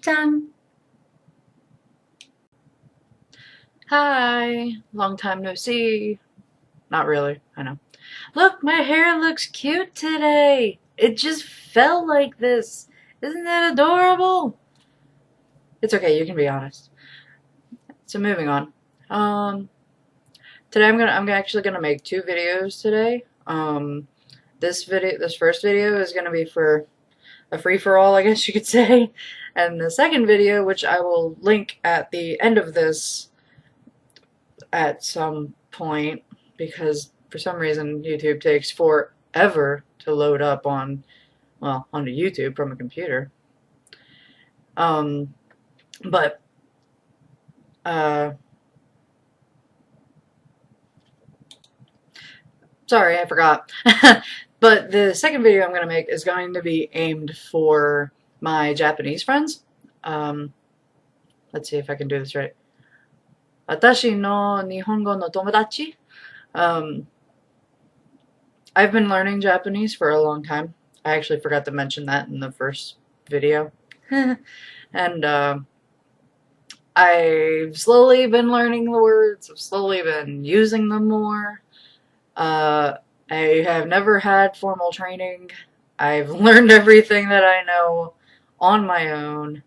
짠! Hi! Long time no see. Not really, I know. Look, my hair looks cute today! It just felt like this. Isn't that adorable? It's okay, you can be honest. So moving on. Um, Today I'm actually gonna make two videos today. This first video is gonna be for a free-for-all, I guess you could say. And the second video, which I will link at the end of this at some point, because for some reason YouTube takes forever to load up onto YouTube from a computer. Um, but, uh, sorry, I forgot. But the second video I'm going to make is going to be aimed for my Japanese friends. Let's see if I can do this right. 私の日本語の友達. I've been learning Japanese for a long time. I actually forgot to mention that in the first video. And I've slowly been learning the words. I've slowly been using them more. I have never had formal training. I've learned everything that I know on my own.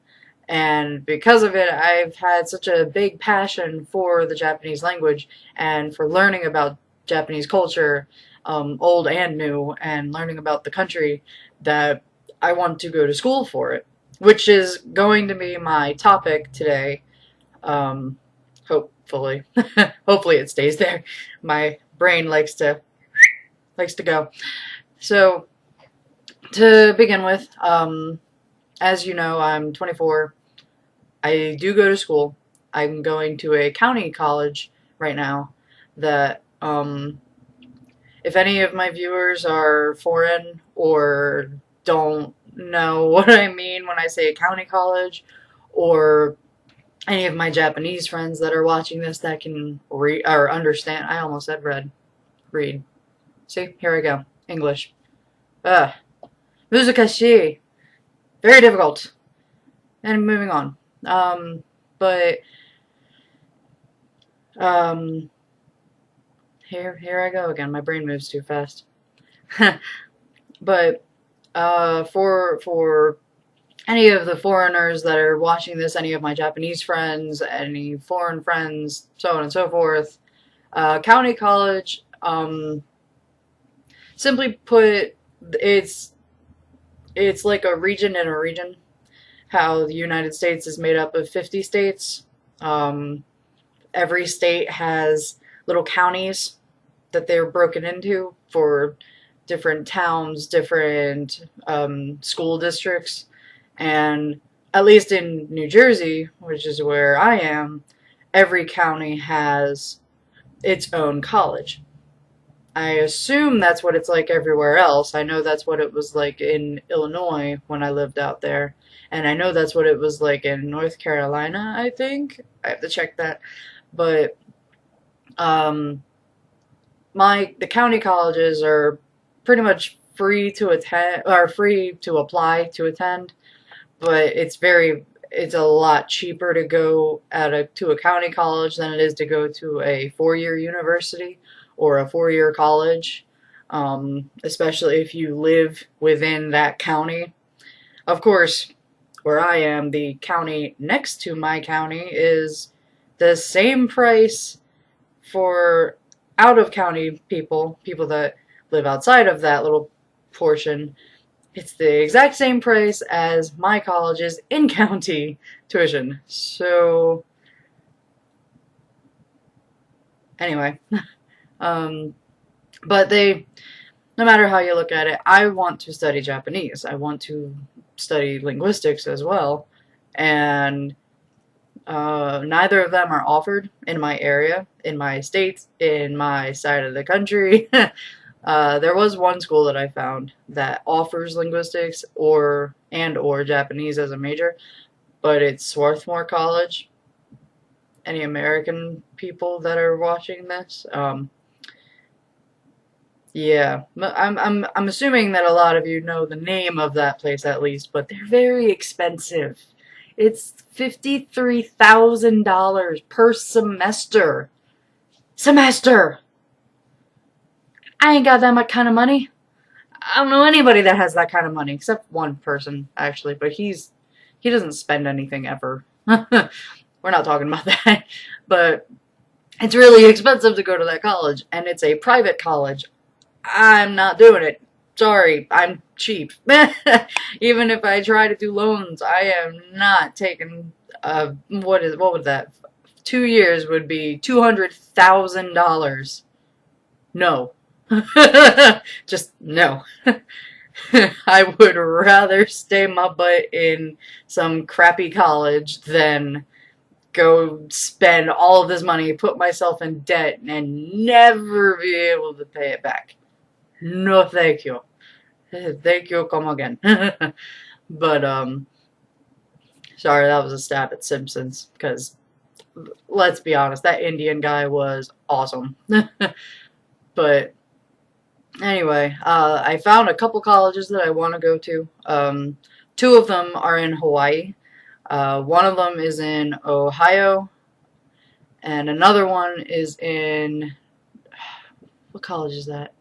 And because of it, I've had such a big passion for the Japanese language and for learning about Japanese culture, old and new, and learning about the country, that I want to go to school for it, which is going to be my topic today. Hopefully. Hopefully it stays there. My brain likes to go. So, to begin with, as you know, I'm 24. I do go to school. I'm going to a county college right now that, if any of my viewers are foreign or don't know what I mean when I say a county college, or any of my Japanese friends that are watching this that can read or understand. I almost said read. See, here I go. English. Ugh. 難しい. Very difficult. And moving on. But here I go again. My brain moves too fast. But for any of the foreigners that are watching this, any of my Japanese friends, any foreign friends, so on and so forth, county college, simply put, it's like a region in a region. How the United States is made up of 50 states. Every state has little counties that they're broken into for different towns, different school districts. And at least in New Jersey, which is where I am, every county has its own college. I assume that's what it's like everywhere else. I know that's what it was like in Illinois when I lived out there. And I know that's what it was like in North Carolina, I think. I have to check that. But the county colleges are pretty much free to attend, or free to apply to attend, but it's a lot cheaper to go to a county college than it is to go to a four-year university or a four-year college, especially if you live within that county. Of course, where I am, the county next to my county is the same price for out-of-county people that live outside of that little portion. It's the exact same price as my college's in-county tuition. So, anyway. But no matter how you look at it, I want to study Japanese. I want to study linguistics as well. And neither of them are offered in my area, in my state, in my side of the country. There was one school that I found that offers linguistics or Japanese as a major, but it's Swarthmore College. Any American people that are watching this? Yeah, I'm assuming that a lot of you know the name of that place at least, but they're very expensive. It's $53,000 per semester. Semester! I ain't got that much kind of money. I don't know anybody that has that kind of money, except one person, actually, but he doesn't spend anything ever. We're not talking about that. But it's really expensive to go to that college, and it's a private college. I'm not doing it. Sorry, I'm cheap. Even if I try to do loans, I am not taking, what would that, 2 years would be $200,000. No. Just no. I would rather stay my butt in some crappy college than go spend all of this money, put myself in debt, and never be able to pay it back. No, thank you. Thank you, come again. But, sorry, that was a stab at Simpsons, because, let's be honest, that Indian guy was awesome. But, anyway, I found a couple colleges that I want to go to. Two of them are in Hawaii. One of them is in Ohio, and another one is in, what college is that?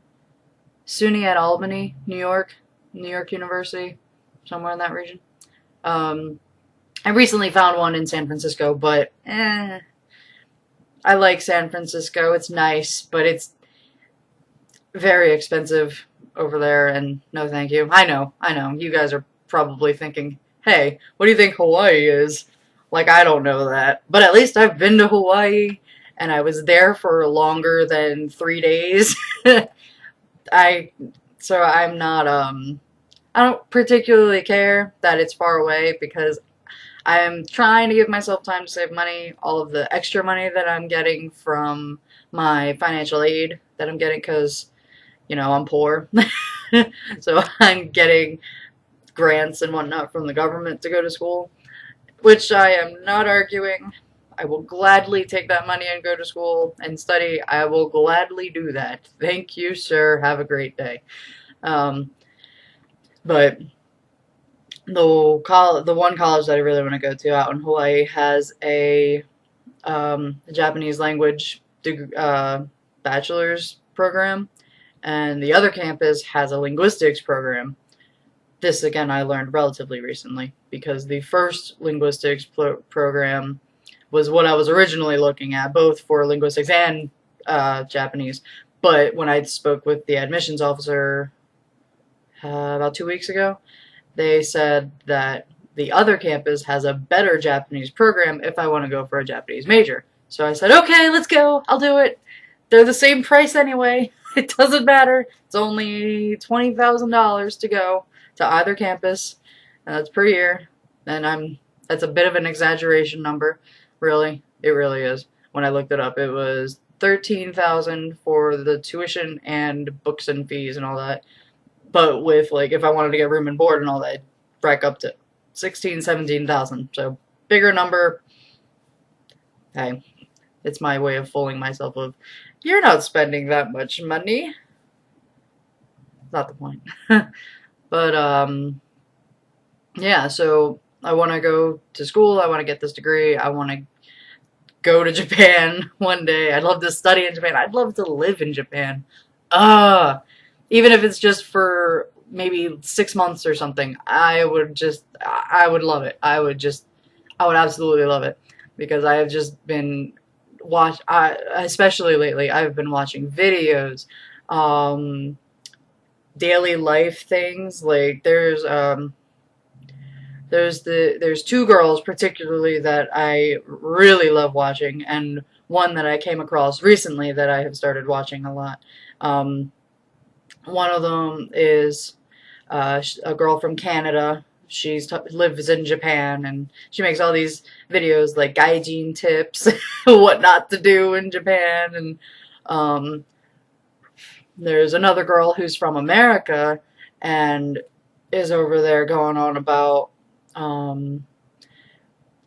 SUNY at Albany, New York University, somewhere in that region. I recently found one in San Francisco, but I like San Francisco. It's nice, but it's very expensive over there, and no thank you. I know. You guys are probably thinking, hey, what do you think Hawaii is? Like, I don't know that. But at least I've been to Hawaii, and I was there for longer than 3 days. So I'm not, I don't particularly care that it's far away, because I'm trying to give myself time to save money. All of the extra money that I'm getting from my financial aid that I'm getting, because, you know, I'm poor. So I'm getting grants and whatnot from the government to go to school, which I am not arguing. I will gladly take that money and go to school and study. I will gladly do that. Thank you, sir. Have a great day. But the one college that I really want to go to out in Hawaii has a Japanese language bachelor's program, and the other campus has a linguistics program. This, again, I learned relatively recently, because the first linguistics program was what I was originally looking at, both for linguistics and Japanese. But when I spoke with the admissions officer about 2 weeks ago, they said that the other campus has a better Japanese program if I want to go for a Japanese major. So I said, okay, let's go. I'll do it. They're the same price anyway. It doesn't matter. It's only $20,000 to go to either campus. That's per year. And that's a bit of an exaggeration number. Really. It really is. When I looked it up, it was $13,000 for the tuition and books and fees and all that. But with, like, if I wanted to get room and board and all that, rack up to $16,000, $17,000. So, bigger number. Hey, it's my way of fooling myself of, you're not spending that much money. Not the point. But, yeah, so I want to go to school. I want to get this degree. I want to go to Japan one day. I'd love to study in Japan. I'd love to live in Japan. Even if it's just for maybe 6 months or something, I would love it. I would absolutely love it, because I have just been especially lately, I've been watching videos, daily life things. Like, there's two girls particularly that I really love watching, and one that I came across recently that I have started watching a lot. One of them is a girl from Canada. She lives in Japan, and she makes all these videos like gaijin tips, what not to do in Japan. And there's another girl who's from America and is over there going on about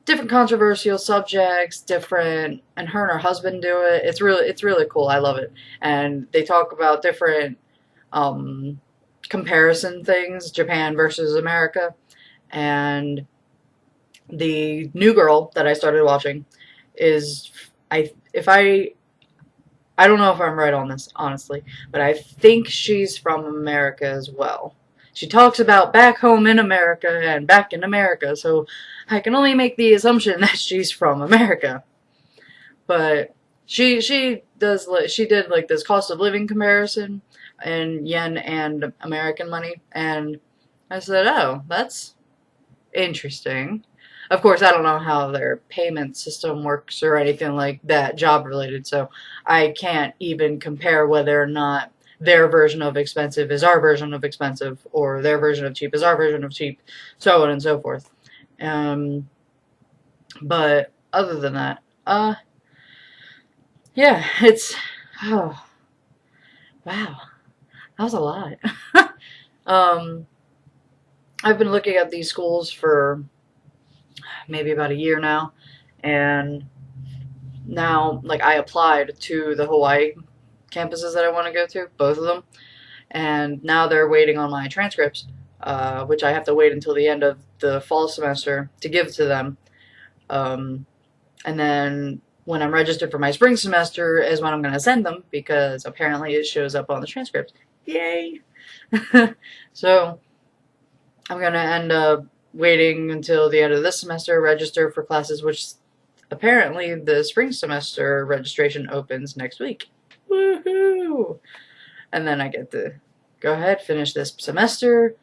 different controversial subjects, and her and her husband do it. It's really cool. I love it. And they talk about different comparison things, Japan versus America, and the new girl that I started watching is I don't know if I'm right on this, honestly, but I think she's from America as well. She talks about back home in America and back in America, so I can only make the assumption that she's from America. But she did like this cost of living comparison in yen and American money, and I said, oh, that's interesting. Of course, I don't know how their payment system works or anything like that, job related, so I can't even compare whether or not their version of expensive is our version of expensive, or their version of cheap is our version of cheap, so on and so forth. Um, but other than that, yeah, it's, oh, wow, that was a lot. um, I've been looking at these schools for maybe about a year now, and now, like, I applied to the Hawaii campuses that I want to go to, both of them, and now they're waiting on my transcripts, which I have to wait until the end of the fall semester to give to them. And then when I'm registered for my spring semester is when I'm going to send them, because apparently it shows up on the transcripts. Yay! So I'm going to end up waiting until the end of this semester, register for classes, which apparently the spring semester registration opens next week. Woohoo! And then I get to go ahead, finish this semester,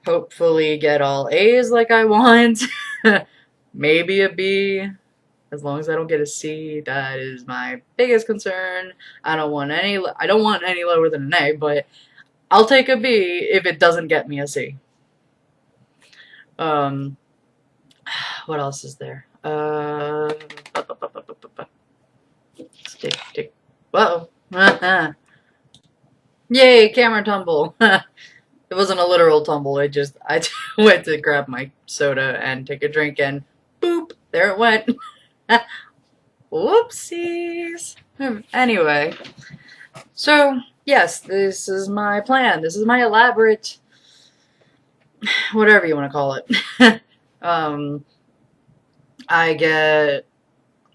hopefully get all A's like I want, maybe a B. As long as I don't get a C, that is my biggest concern. I don't want any lower than an A, but I'll take a B if it doesn't get me a C. What else is there? Stick. Whoa. Yay, camera tumble. It wasn't a literal tumble. I went to grab my soda and take a drink, and boop, there it went. Whoopsies. Anyway, so yes, this is my plan. This is my elaborate, whatever you want to call it. I get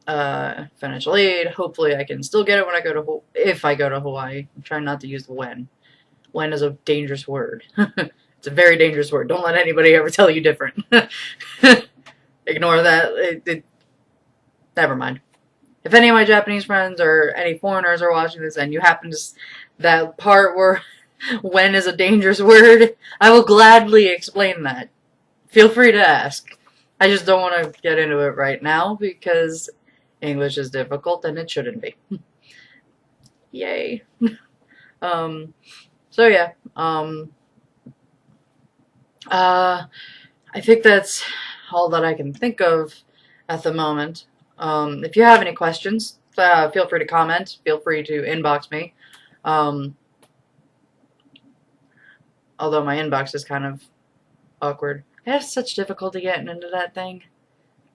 financial aid. Hopefully, I can still get it when I go to if I go to Hawaii. I'm trying not to use the when. When is a dangerous word. It's a very dangerous word. Don't let anybody ever tell you different. Ignore that. Never mind. If any of my Japanese friends or any foreigners are watching this and you happen to that part where when is a dangerous word, I will gladly explain that. Feel free to ask. I just don't want to get into it right now because English is difficult and it shouldn't be. Yay. So yeah. I think that's all that I can think of at the moment. If you have any questions, feel free to comment. Feel free to inbox me. Although my inbox is kind of awkward. I have such difficulty getting into that thing.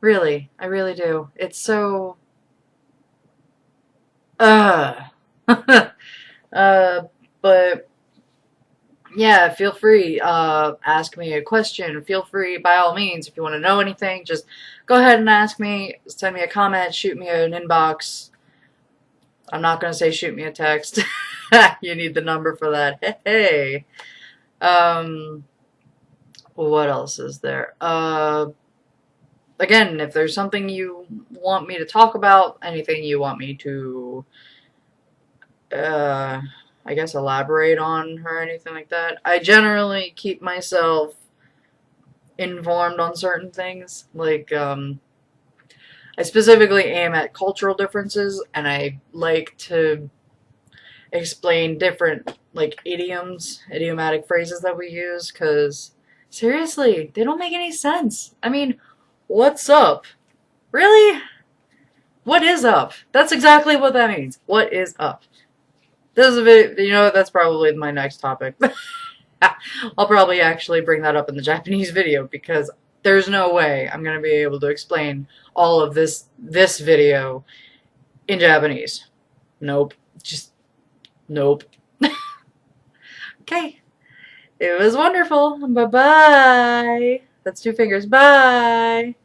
Really, I really do. It's so... but... yeah, feel free, ask me a question. Feel free, by all means, if you want to know anything, just go ahead and ask me, send me a comment, shoot me an inbox. I'm not going to say shoot me a text. You need the number for that. Hey. What else is there? Again, if there's something you want me to talk about, anything you want me to, I guess, elaborate on or anything like that. I generally keep myself informed on certain things. Like, I specifically aim at cultural differences, and I like to explain different, like, idiomatic phrases that we use, because, seriously, they don't make any sense. I mean, what's up? Really? What is up? That's exactly what that means. What is up? This is a bit, that's probably my next topic. I'll probably actually bring that up in the Japanese video, because there's no way I'm going to be able to explain all of this video in Japanese. Nope. Just, nope. Okay. It was wonderful. Bye-bye. That's 2 fingers. Bye.